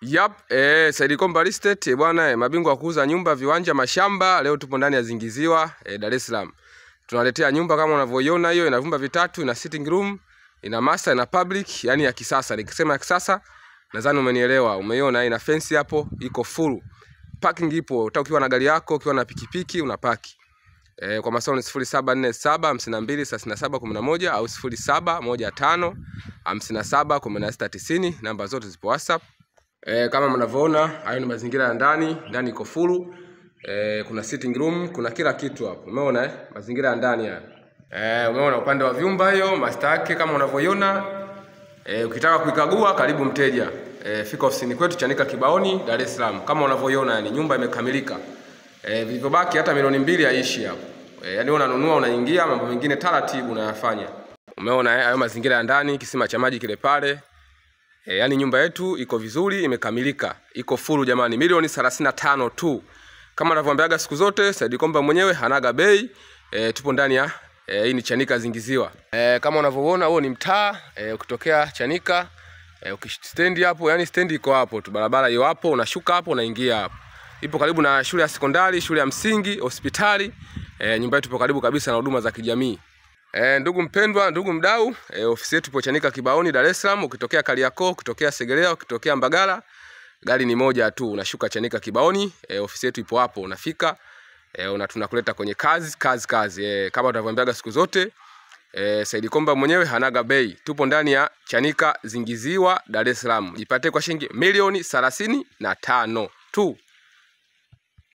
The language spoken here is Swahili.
Said Komba Real Estate bwana, mabingwa wa kuuza nyumba, viwanja, mashamba. Leo tupo ndani ya Zingiziwa Dar es Salaam. Tunaletea nyumba kama unavyoiona hiyo, ina vyumba vitatu, ina sitting room, ina master, ina public, yani ya kisasa. Nikisema ya kisasa nadhani umenielewa. Umeiona ina fence hapo, iko full. Parking ipo, ukiwa na gari yako, ukiwa na pikipiki unapaki. Kwa masaoni 0747523711 au 0715571690. Namba zote zipo WhatsApp. Kama mnavyoona hayo ni mazingira ya ndani. Ndani iko full. Kuna sitting room, kuna kila kitu hapo. Umeona mazingira ya ndani haya. Umeona upande wa vyumba hiyo, master yake kama unavyoiona. Ukitaka kuikagua karibu mteja. Fika ofisini kwetu Chanika Kibaoni, Dar es Salaam. Kama unavyoiona yani nyumba imekamilika. Vilivyobaki hata milioni 2 haishi hapo. Yani unanunua unaingia, mambo mengine taratibu unayafanya. Umeona hayo mazingira ya ndani, kisima cha maji kile pale. Yani nyumba yetu iko vizuri, imekamilika, iko full jamani, milioni 35 tu. Kama ninavyoambiaga siku zote, Said Komba mwenyewe hanaga bei. Tupo ndani ya hii ni Chanika Zingiziwa. Kama unavyoona huo ni mtaa, ukitokea Chanika, ukistendi hapo, yani stendi iko hapo tu, barabara hiyo hapo, unashuka hapo, unaingia hapo. Ipo karibu na shule ya sekondari, shule ya msingi, hospitali. Nyumba yetu ipo karibu kabisa na huduma za kijamii. Ndugu mpendwa, ndugu mdau, ofisi yetu ipo Chanika Kibaoni, Dar es Salaam. Ukitokea Kariakoo, ukitokea Segerea, ukitokea Mbagala, gari ni moja tu, unashuka Chanika Kibaoni. Ofisi yetu ipo hapo, unafika, tunakuleta kwenye kazi. Kama tunavyoambiaga siku zote, Said Komba mwenyewe hanaga bei. Tupo ndani ya Chanika Zingiziwa, Dar es Salaam. Jipate kwa shilingi milioni 35 tu.